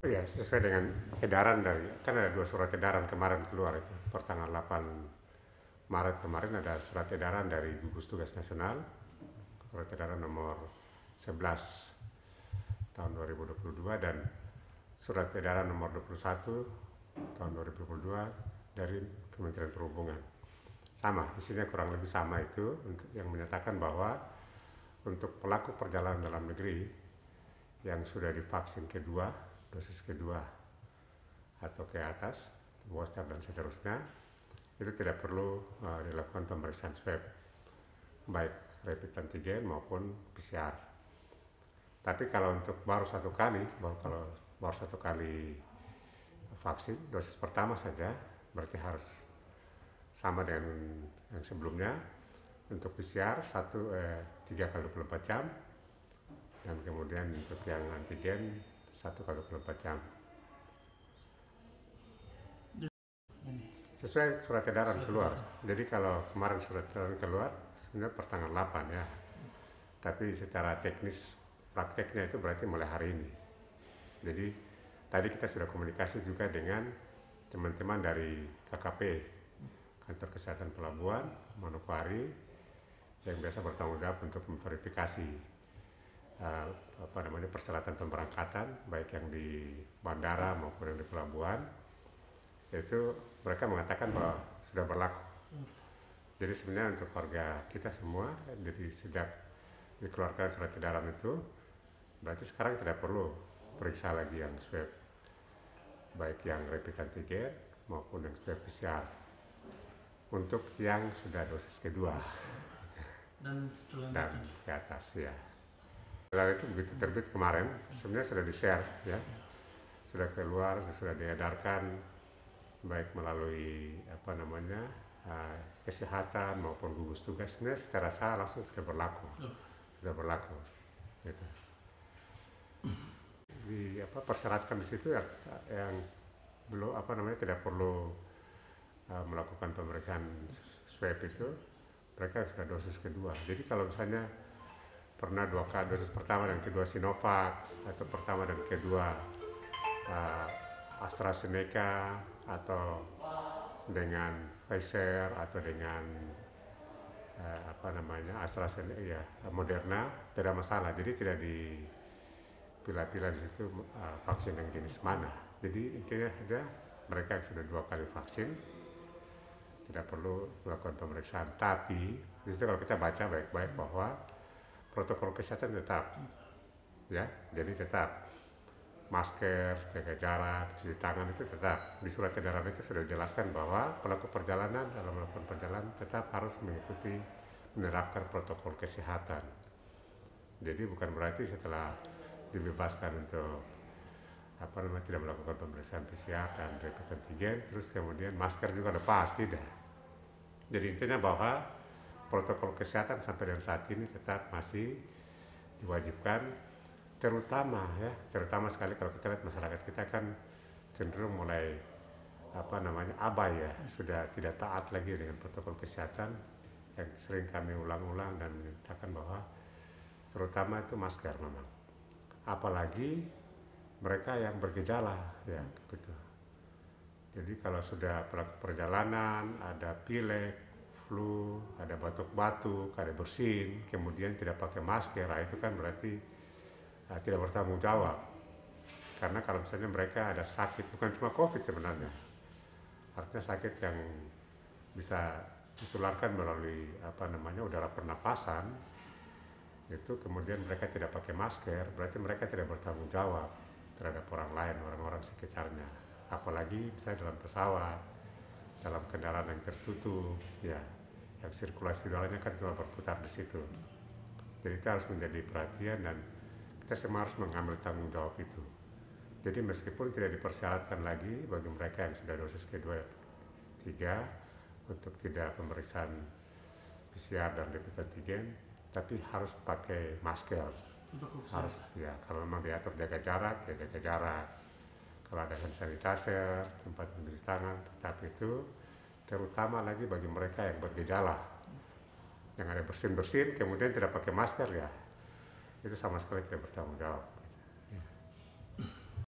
Ya, sesuai dengan edaran dari, kan ada 2 surat edaran kemarin keluar itu. Pertanggal 8 Maret kemarin ada surat edaran dari Gugus Tugas Nasional, surat edaran nomor 11 tahun 2022 dan surat edaran nomor 21 tahun 2022 dari Kementerian Perhubungan. Sama, isinya kurang lebih sama itu, untuk yang menyatakan bahwa untuk pelaku perjalanan dalam negeri yang sudah divaksin kedua, dosis kedua atau ke atas, booster dan seterusnya, itu tidak perlu dilakukan pemeriksaan swab, baik rapid antigen maupun PCR. Tapi kalau untuk baru satu kali vaksin dosis pertama saja, berarti harus sama dengan yang sebelumnya. Untuk PCR 3 kali 24 jam, dan kemudian untuk yang antigen 1 kali 24 jam. Sesuai surat edaran keluar. Jadi kalau kemarin surat edaran keluar, sebenarnya pertanggal 8 ya. Tapi secara teknis, prakteknya itu berarti mulai hari ini. Jadi tadi kita sudah komunikasi juga dengan teman-teman dari KKP, Kantor Kesehatan Pelabuhan, Manokwari, yang biasa bertanggung jawab untuk memverifikasi persyaratan pemberangkatan, baik yang di bandara maupun yang di pelabuhan. Itu mereka mengatakan bahwa sudah berlaku. Jadi sebenarnya untuk warga kita semua, jadi sejak dikeluarkan surat edaran itu, berarti sekarang tidak perlu periksa lagi yang swab, baik yang rapid antigen maupun yang swab PCR untuk yang sudah dosis kedua dan ke atas ya. Setelah itu begitu terbit kemarin, sebenarnya sudah di-share ya, sudah keluar, sudah diedarkan baik melalui kesehatan maupun gugus tugas. Sebenarnya secara sah langsung sudah berlaku gitu. Persyaratkan di situ yang belum tidak perlu melakukan pemeriksaan swab itu, mereka sudah dosis kedua. Jadi kalau misalnya pernah 2 kali dosis pertama dan kedua Sinovac, atau pertama dan kedua AstraZeneca, atau dengan Pfizer, atau dengan AstraZeneca ya, Moderna, tidak masalah. Jadi tidak dipilah-pilah di situ vaksin yang jenis mana. Jadi intinya ada mereka yang sudah 2 kali vaksin tidak perlu melakukan pemeriksaan. Tapi di situ kalau kita baca baik-baik bahwa protokol kesehatan tetap ya, jadi tetap masker, jaga jarak, cuci tangan itu tetap. Di surat edaran itu sudah dijelaskan bahwa pelaku perjalanan dalam melakukan perjalanan tetap harus mengikuti, menerapkan protokol kesehatan. Jadi bukan berarti setelah dibebaskan untuk tidak melakukan pemeriksaan PCR dan rapid antigen, terus kemudian masker juga lepas, tidak. Jadi intinya bahwa protokol kesehatan sampai dengan saat ini tetap masih diwajibkan, terutama sekali kalau kita lihat masyarakat kita kan cenderung mulai abai ya, sudah tidak taat lagi dengan protokol kesehatan yang sering kami ulang-ulang dan menyatakan bahwa terutama itu masker memang, apalagi mereka yang bergejala ya gitu. Jadi kalau sudah pelaku perjalanan, ada pilek, flu, ada batuk-batuk, ada bersin, kemudian tidak pakai masker, itu kan berarti tidak bertanggung jawab. Karena kalau misalnya mereka ada sakit, bukan cuma COVID sebenarnya, artinya sakit yang bisa ditularkan melalui udara pernapasan, itu kemudian mereka tidak pakai masker, berarti mereka tidak bertanggung jawab terhadap orang lain, orang-orang sekitarnya. Apalagi misalnya dalam pesawat, dalam kendaraan yang tertutup, ya, yang sirkulasi udaranya kan cuma berputar di situ. Jadi itu harus menjadi perhatian dan kita semua harus mengambil tanggung jawab itu. Jadi meskipun tidak dipersyaratkan lagi bagi mereka yang sudah dosis kedua, 3 untuk tidak pemeriksaan PCR dan rapid antigen, tapi harus pakai masker. Harus ya, kalau memang diatur jaga jarak, ya jaga jarak. Kalau ada hand sanitizer, tempat mencuci tangan, tetapi itu terutama lagi bagi mereka yang bergejala, yang ada bersin-bersin kemudian tidak pakai masker ya, itu sama sekali tidak bertanggung jawab.